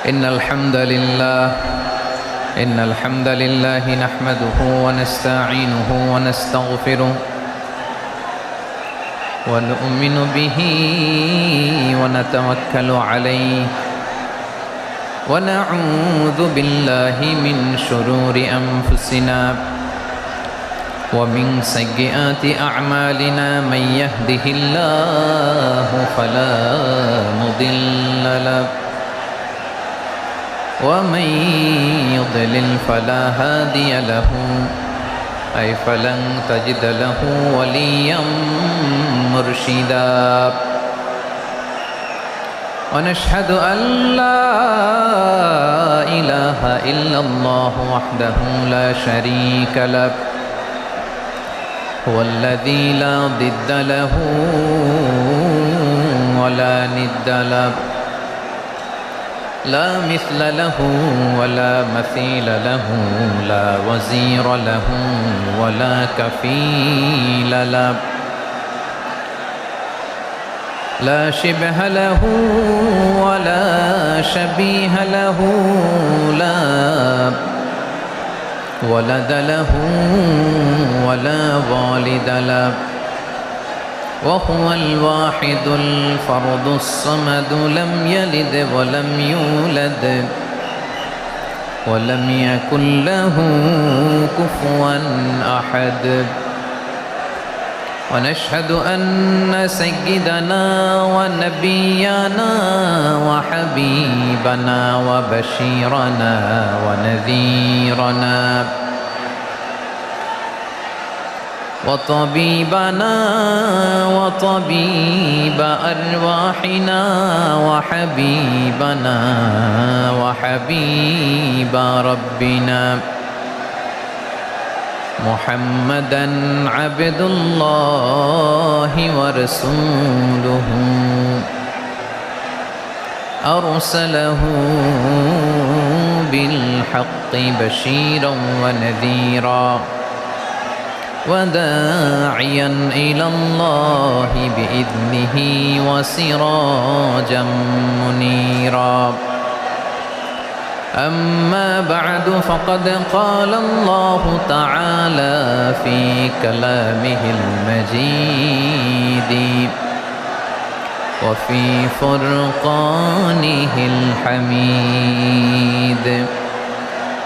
إن الحمد لله نحمده ونستعينه ونستغفره ونؤمن به ونتوكل عليه ونعوذ بالله من شرور أنفسنا ومن سيئات أعمالنا من يهده الله فلا مضل له ومن يضلل فلا هادي له أي فلن تجد له وليا مرشدا ونشهد أن لا إله إلا الله وحده لا شريك له هو الذي لا ضد له ولا ند له لا مثل له ولا مثيل له لا وزير له ولا كفيل له لا شبه له ولا شبيه له لا ولد له ولا والد له وهو الواحد الفرد الصمد لم يلد ولم يولد ولم يكن له كفوا أحد ونشهد أن سيدنا ونبينا وحبيبنا وبشيرنا ونذيرنا وطبيبنا وطبيب أرواحنا وحبيبنا وحبيب ربنا محمدًا عبد الله ورسوله أرسله بالحق بشيرا ونذيرا وداعيا إلى الله بإذنه وسراجا منيرا أما بعد فقد قال الله تعالى في كلامه المجيد وفي فرقانه الحميد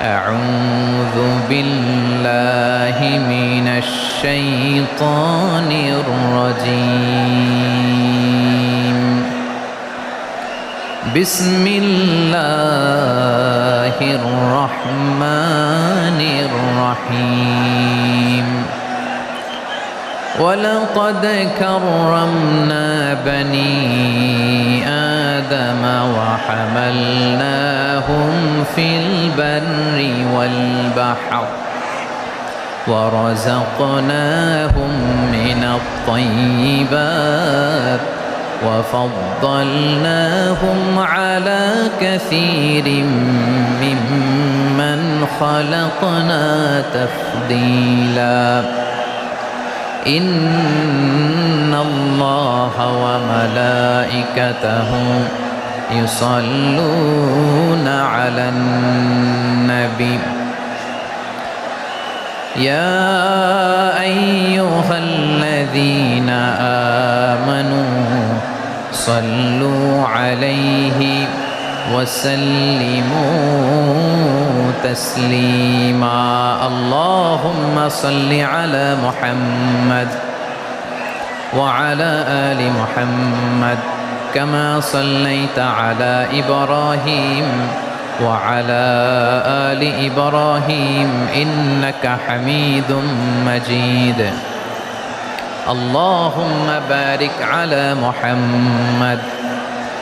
أعوذ بالله من الشيطان الرجيم بسم الله الرحمن الرحيم ولقد كرمنا بني آدم وحملناهم في البر والبحر ورزقناهم من الطيبات وفضلناهم على كثير ممن خلقنا تفضيلا إن الله وملائكته يصلون على النبي يا أيها الذين آمنوا صلوا عليه وسلموا تسليما اللهم صل على محمد وعلى آل محمد كما صليت على إبراهيم وعلى آل إبراهيم إنك حميد مجيد اللهم بارك على محمد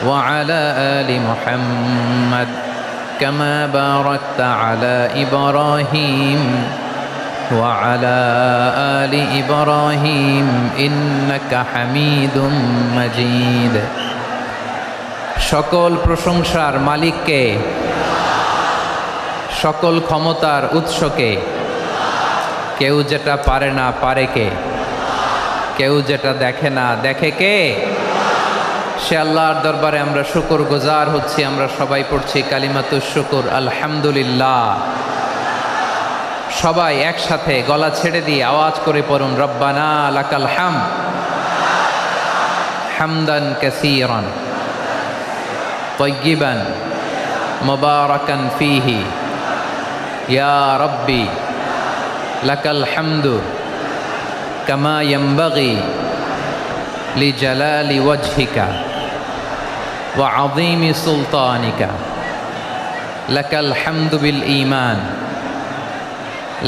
وعلى آل محمد كما باركت على إبراهيم وعلى آل إبراهيم إنك حميد مجيد সকল প্রশংসার মালিককে সকল ক্ষমতার উৎসকে কেউ যেটা পারে না পারে কে কেউ যেটা দেখে না দেখে কে সে আল্লাহর দরবারে আমরা শুকর গুজার হচ্ছি। আমরা সবাই পড়ছি কালিমাতুশ শুকর, আলহামদুলিল্লাহ। সবাই একসাথে গলা ছেড়ে দিয়ে আওয়াজ করে পড়ুন, রব্বানা লাকাল হামদ হামদান কাসীরান তাইয়িবান মুবারাকান ফীহি ইয়া রাব্বি লাকাল হামদু কামা ইয়ানবাগি লিজালালি ওয়াজহিকা ওয়া আযীমি সুলতানিকা লাকাল হামদু বিল ঈমান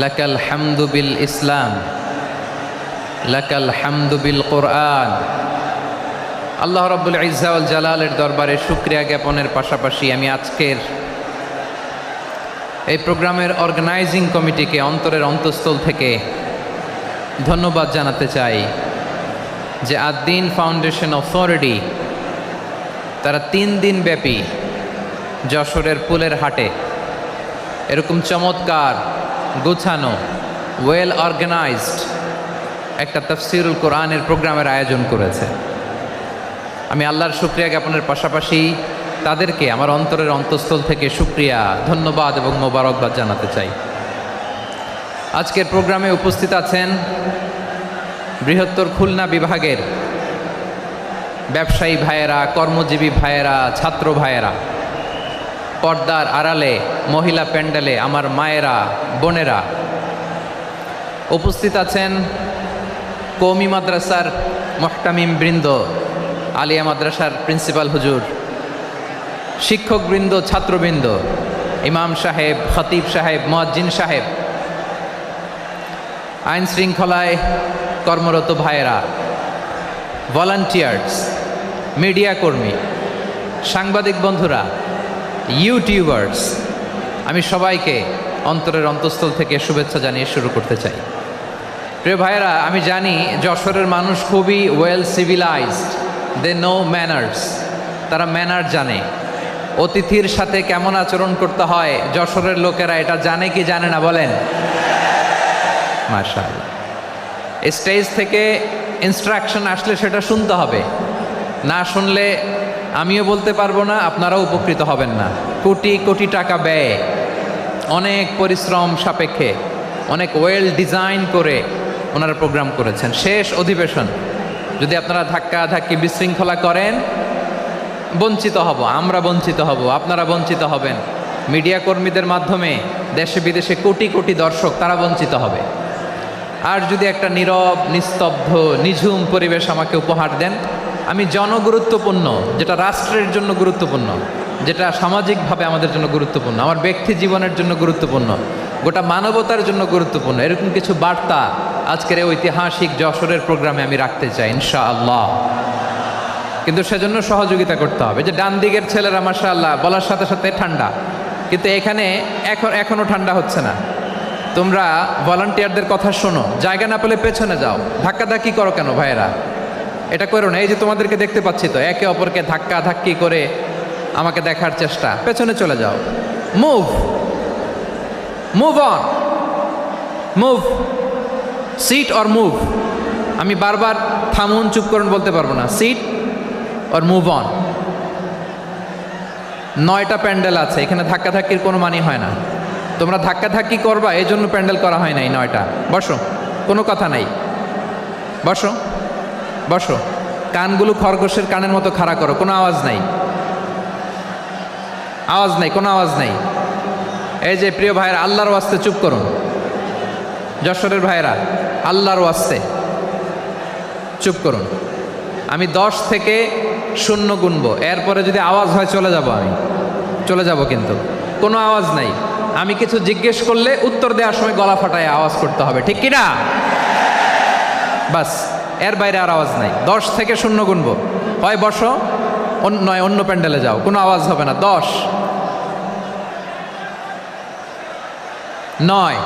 লাকাল হামদু বিল ইসলাম লাকাল হামদু বিল কুরআন। আল্লাহ রাব্বুল ইজ্জা ওয়াল জালালের দরবারে শুকরিয়া জ্ঞাপনের পাশাপাশি আমি আজকের এই প্রোগ্রামের অর্গানাইজিং কমিটিকে অন্তরের অন্তঃস্থল থেকে ধন্যবাদ জানাতে চাই যে আদ-দ্বীন ফাউন্ডেশন অথরিটি তারা 3 দিন ব্যাপী যশোরের পুলের হাটে এরকম চমৎকার গোছানো ওয়েল অর্গানাইজড একটা তাফসীরুল কোরআনের প্রোগ্রামের আয়োজন করেছে। আমি আল্লাহর শুকরিয়া জ্ঞাপনের পাশাপাশি তাদেরকে আমার অন্তরের অন্তঃস্থল থেকে শুকরিয়া, ধন্যবাদ এবং মোবারকবাদ জানাতে চাই। আজকের প্রোগ্রামে উপস্থিত আছেন বৃহত্তর খুলনা বিভাগের ব্যবসায়ী ভাইয়েরা, কর্মজীবী ভাইয়েরা, ছাত্র ভাইয়েরা, পর্দার আড়ালে মহিলা প্যান্ডেলে আমার মায়েরা, বোনেরা। উপস্থিত আছেন কওমি মাদ্রাসার মুহতামিম বৃন্দ, আলিয়া মাদ্রাসার প্রিন্সিপাল হুজুর, শিক্ষকবৃন্দ, ছাত্রবৃন্দ, ইমাম সাহেব, খতিব সাহেব, মুয়াজ্জিন সাহেব, আইন শৃঙ্খলায় কর্মরত ভাইয়েরা, ভলান্টিয়ার্স, মিডিয়া কর্মী, সাংবাদিক বন্ধুরা, ইউটিউবার্স, আমি সবাইকে অন্তরের অন্তঃস্থল থেকে শুভেচ্ছা জানিয়ে শুরু করতে চাই। প্রিয় ভাইয়েরা, আমি জানি যশোরের মানুষ খুবই well civilized, they know manners, তারা ম্যানার জানে। অতিথির সাথে কেমন আচরণ করতে হয় যশোরের লোকেরা এটা জানে কি জানে না বলেন? মাশাআল্লাহ। স্টেজ থেকে ইনস্ট্রাকশন আসলে সেটা শুনতে হবে, না শুনলে আমিও বলতে পারবো না, আপনারাও উপকৃত হবেন না। কোটি কোটি টাকা ব্যয়, অনেক পরিশ্রম সাপেক্ষে, অনেক ওয়েল ডিজাইন করে ওনারা প্রোগ্রাম করেছেন। শেষ অধিবেশন যদি আপনারা ধাক্কা ধাক্কি বিশৃঙ্খলা করেন, বঞ্চিত হব, আমরা বঞ্চিত হব, আপনারা বঞ্চিত হবেন। মিডিয়া কর্মীদের মাধ্যমে দেশে বিদেশে কোটি কোটি দর্শক তারা বঞ্চিত হবে। আর যদি একটা নীরব, নিস্তব্ধ, নিঝুম পরিবেশ আমাকে উপহার দেন, আমি জনগুরুত্বপূর্ণ, যেটা রাষ্ট্রের জন্য গুরুত্বপূর্ণ, যেটা সামাজিকভাবে আমাদের জন্য গুরুত্বপূর্ণ, আমার ব্যক্তি জীবনের জন্য গুরুত্বপূর্ণ, গোটা মানবতার জন্য গুরুত্বপূর্ণ, এরকম কিছু বার্তা আজকের এই ঐতিহাসিক যশোরের প্রোগ্রামে আমি রাখতে চাই ইনশাআল্লাহ। কিন্তু সেজন্য সহযোগিতা করতে হবে। যে ডান দিকের ছেলেরা মাশাআল্লাহ বলার সাথে সাথে ঠান্ডা, কিন্তু এখানে এখনো ঠান্ডা হচ্ছে না। তোমরা ভলান্টিয়ারদের কথা শোনো, জায়গা না পেলে পেছনে যাও। ধাক্কাধাক্কি করো কেন ভাইয়েরা? এটা করো না। এই যে তোমাদেরকে দেখতে পাচ্ছি তো, একে অপরকে ধাক্কা ধাক্কি করে আমাকে দেখার চেষ্টা, পেছনে চলে যাও। Move move on, move, sit or move. আমি বারবার থামুন, চুপ করুন বলতে পারবো না। Sit or move on. 9টা প্যান্ডেল আছে, এখানে ধাক্কাধাক্কির কোনো মানি হয় না। তোমরা ধাক্কাধাক্কি করবা, এই জন্য প্যান্ডেল করা হয় নাই 9টা। বসো, কোনো কথা নাই, বসো বসো। কানগুলো খরগোশের কানের মতো খাড়া করো, কোনো আওয়াজ নাই, আওয়াজ নাই, কোনো আওয়াজ নাই। এই যে প্রিয় ভাইয়েরা, আল্লাহর ওয়াস্তে চুপ করুন। যশোরের ভাইয়েরা, আল্লাহর ওয়াস্তে চুপ করুন। আমি 10 থেকে 0 গুনবো, এরপরে যদি আওয়াজ হয় চলে যাব, আমি চলে যাব, কিন্তু কোনো আওয়াজ নাই। আমি কিছু জিজ্ঞেস করলে উত্তর দেওয়ার সময় গলা ফাটায় আওয়াজ করতে হবে, ঠিক কিনা? বাস, এর বাইরে আর আওয়াজ নাই। 10 থেকে 0 গুনবো, হয় বসো, নয় অন্য প্যান্ডেলে যাও, কোনো আওয়াজ হবে না। 10, 9,